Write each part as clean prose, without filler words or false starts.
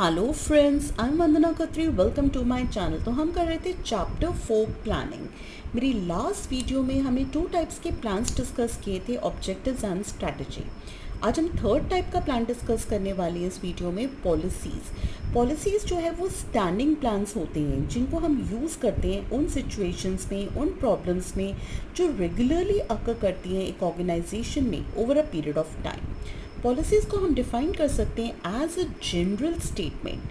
Hello friends, I am Vandana Khatri. Welcome to my channel. तो हम कर रहे थे चैप्टर 4 प्लानिंग। मेरी लास्ट वीडियो में हमें 2 टाइप्स के प्लान्स डिस्कस किए थे, ऑब्जेक्टिव्स एंड स्ट्रैटेजी। आज हम थर्ड टाइप का प्लान डिस्कस करने वाले हैं इस वीडियो में, पॉलिसीज़ जो है वो स्टैंडिंग प्लान्स होते हैं जिनको हम यूज़ करते हैं उन सिचुएशंस में, उन प्रॉब्लम्स में जो रेगुलरली अकर करती हैं एक ऑर्गेनाइजेशन में over a period of time. Policies को हम डिफाइन कर सकते हैं as a general statement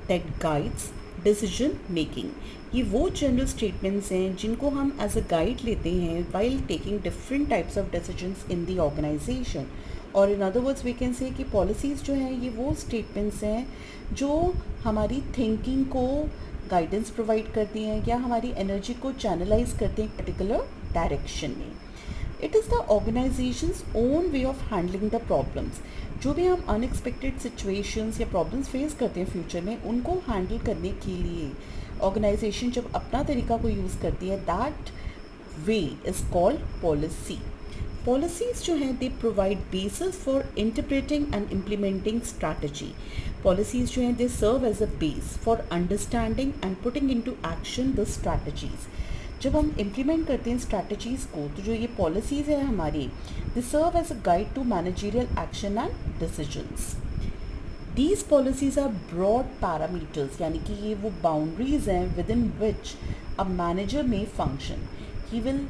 that guides decision making. ये वो जनरल स्टेटमेंट्स हैं जिनको हम एज अ गाइड लेते हैं while taking different types of decisions in the organisation. और in other words we can say कि पॉलिसीज़ जो हैं ये वो स्टेटमेंट्स हैं जो हमारी थिंकिंग को गाइडेंस प्रोवाइड करती हैं या हमारी एनर्जी को चैनलाइज करते हैं पर्टिकुलर डायरेक्शन में। It is the organisations own way of handling the problems. जो भी हम अनएक्सपेक्टेड सिचुएशंस या प्रॉब्लम्स फेस करते हैं फ्यूचर में, उनको हैंडल करने के लिए ऑर्गेनाइजेशन जब अपना तरीका को यूज़ करती है, that way is called policy. Policies जो हैं they provide basis for interpreting and implementing strategy. Policies जो हैं they serve as a base for understanding and putting into action the strategies. जब हम इम्प्लीमेंट करते हैं स्ट्रैटेजीज़ को, तो जो ये पॉलिसीज़ है हमारी, they serve as a guide to managerial action and decisions. These policies are broad parameters, यानी कि ये वो बाउंड्रीज हैं within which a manager may function. He will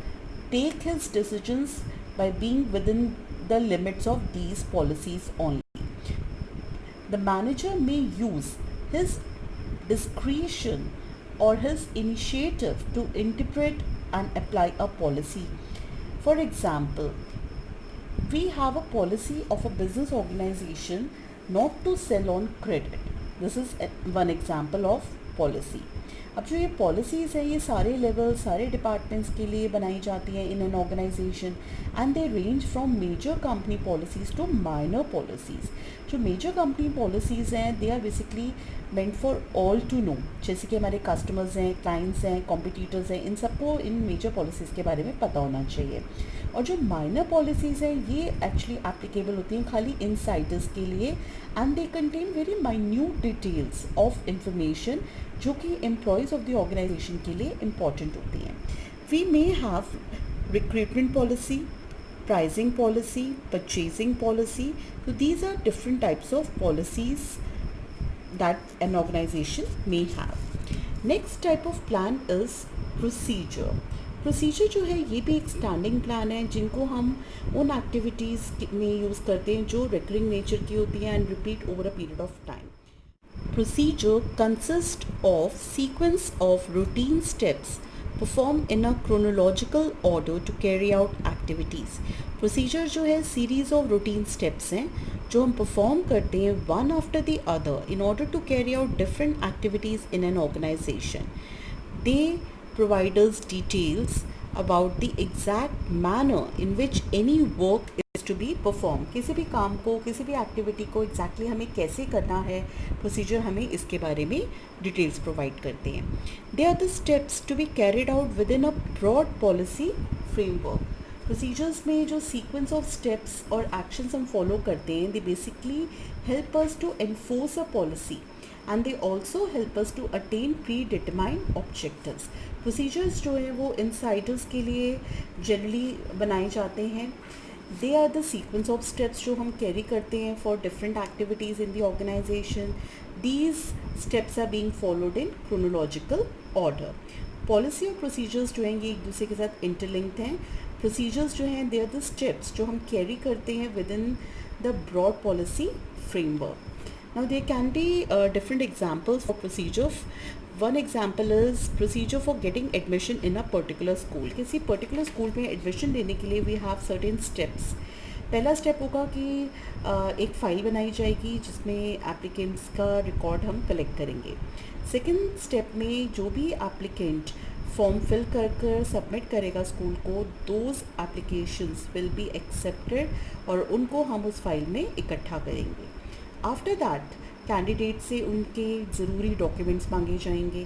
take his decisions by being within the limits of these policies only. The manager may use his discretion or his initiative to interpret and apply a policy. For example, we have a policy of a business organization not to sell on credit. This is one example of policy. अब जो ये policies हैं ये सारे level, सारे departments के लिए बनाई जाती हैं in an organisation, and they range from major company policies to minor policies. जो मेजर कंपनी पॉलिसीज़ हैं they are basically meant for all to know, जैसे कि हमारे कस्टमर्स हैं, क्लाइंट्स हैं, कॉम्पिटिटर्स हैं, इन सबको इन मेजर पॉलिसीज़ के बारे में पता होना चाहिए। और जो माइनर पॉलिसीज़ हैं ये एक्चुअली एप्लीकेबल होती हैं खाली इनसाइडर्स के लिए, and they contain very minute details of information जो कि एम्प्लॉयज़ ऑफ द ऑर्गेनाइजेशन के लिए इम्पॉर्टेंट होती हैं। We may have recruitment policy, pricing policy, purchasing policy. So these are different types of policies that an organization may have. Next type of plan is procedure. Procedure जो है ये भी एक standing plan है जिनको हम उन एक्टिविटीज़ में यूज़ करते हैं जो रिकरिंग नेचर की होती हैं and repeat over a period of time. Procedure consists of sequence of routine steps performed in a chronological order to carry out activities. Procedure जो है series of routine steps हैं जो हम perform करते हैं one after the other in order to carry out different activities in an organization. They provide us details about the exact manner in which any work is to be performed. किसी भी काम को, किसी भी activity को exactly हमें कैसे करना है, प्रोसीजर हमें इसके बारे में डिटेल्स प्रोवाइड करते हैं। They are the steps to be carried out within a broad policy framework. Procedures में जो सीक्वेंस ऑफ स्टेप्स और एक्शंस हम फॉलो करते हैं, they basically help us to enforce a policy and they also help us to attain predetermined objectives. Procedures जो हैं वो insiders के लिए generally बनाए जाते हैं. They are the sequence of steps जो हम carry करते हैं for different activities in the organization. These steps are being followed in chronological order. Policy और procedures जो हैं ये एक दूसरे के साथ interlinked हैं. Procedures जो हैं they are the steps जो हम carry करते हैं within the broad policy framework. Now there can be different examples for procedure. One example is procedure for getting admission in a particular school. किसी particular school में admission लेने के लिए we have certain steps. पहला step होगा कि एक file बनाई जाएगी जिसमें एप्लीकेंट्स का रिकॉर्ड हम कलेक्ट करेंगे। सेकेंड स्टेप में जो भी एप्लीकेंट फॉर्म फिल कर सबमिट करेगा स्कूल को, those applications will be accepted और उनको हम उस फाइल में इकट्ठा करेंगे। आफ्टर दैट कैंडिडेट से उनके ज़रूरी डॉक्यूमेंट्स मांगे जाएंगे।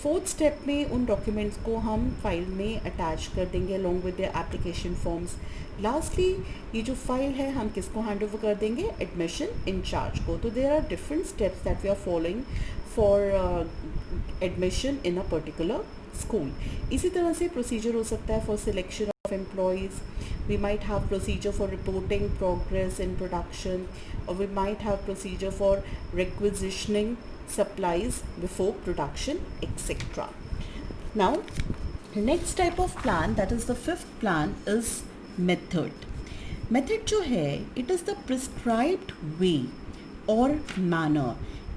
फोर्थ स्टेप में उन डॉक्यूमेंट्स को हम फाइल में अटैच कर देंगे along with the application forms. Lastly ये जो फाइल है हम किसको हैंड ओवर कर देंगे, एडमिशन इंचार्ज को। तो there are different steps that we are following for admission in a particular school. इसी तरह से प्रोसीजर हो सकता है for selection of employees. We might have procedure for reporting progress in production, or we might have procedure for requisitioning supplies before production, etc. Now the next type of plan, that is the fifth plan, is method. Method जो है, it is the prescribed way or manner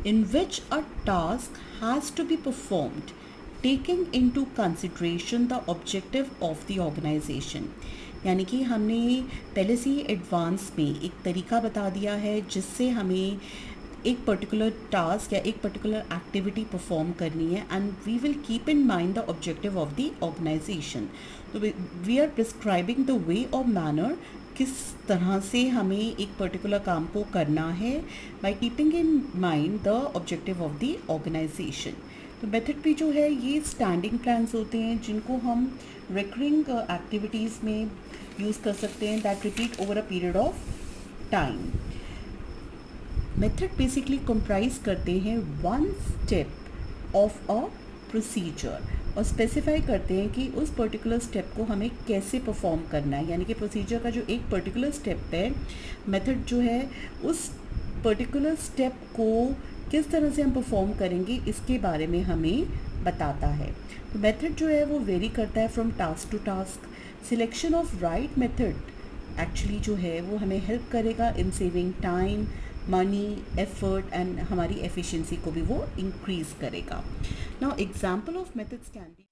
in which a task has to be performed taking into consideration the objective of the organization। यानी कि हमने पहले से ही advance में एक तरीका बता दिया है जिससे हमें एक पर्टिकुलर टास्क या एक पर्टिकुलर एक्टिविटी परफॉर्म करनी है, and we will keep in mind the objective of the organisation. तो we are prescribing the way और मैनर किस तरह से हमें एक पर्टिकुलर काम को करना है by keeping in mind the objective of the organisation. तो मेथड भी जो है ये स्टैंडिंग प्लान्स होते हैं जिनको हम रिकरिंग एक्टिविटीज़ में यूज़ कर सकते हैं, that repeat over a period of time. Method basically comprise करते हैं one step of a procedure और स्पेसिफाई करते हैं कि उस पर्टिकुलर स्टेप को हमें कैसे परफॉर्म करना है। यानी कि प्रोसीजर का जो एक पर्टिकुलर स्टेप है, मेथड जो है उस पर्टिकुलर स्टेप को किस तरह से हम परफॉर्म करेंगे इसके बारे में हमें बताता है। तो मेथड जो है वो वेरी करता है from task to task. Selection of right method actually जो है वो हमें हेल्प करेगा in saving time, money, effort, and हमारी एफिशिएंसी को भी वो इंक्रीज करेगा। Now example of methods can be,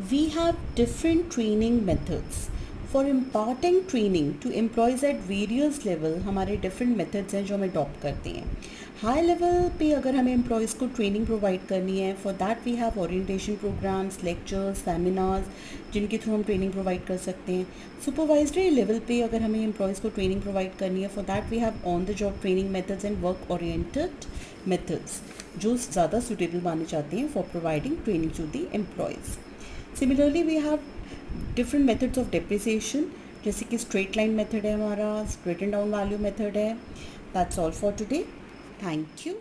we have different training methods for imparting training to employees at various level. हमारे डिफरेंट मेथड्स हैं जो हम अडॉप्ट करते हैं। हाई लेवल पे अगर हमें एम्प्लॉयज़ को ट्रेनिंग प्रोवाइड करनी है, for that we have orientation programmes, lectures, seminars जिनके थ्रू हम ट्रेनिंग प्रोवाइड कर सकते हैं। सुपरवाइजरी लेवल पे अगर हमें एम्प्लॉयज़ को ट्रेनिंग प्रोवाइड करनी है, for that we have on the job training methods and work oriented methods जो ज़्यादा सूटेबल माने जाते हैं for providing training to the employees. Similarly we have different methods of depreciation, जैसे कि स्ट्रेट लाइन मेथड है हमारा, रिटन डाउन वैल्यू मेथड है। That's all for today. Thank you.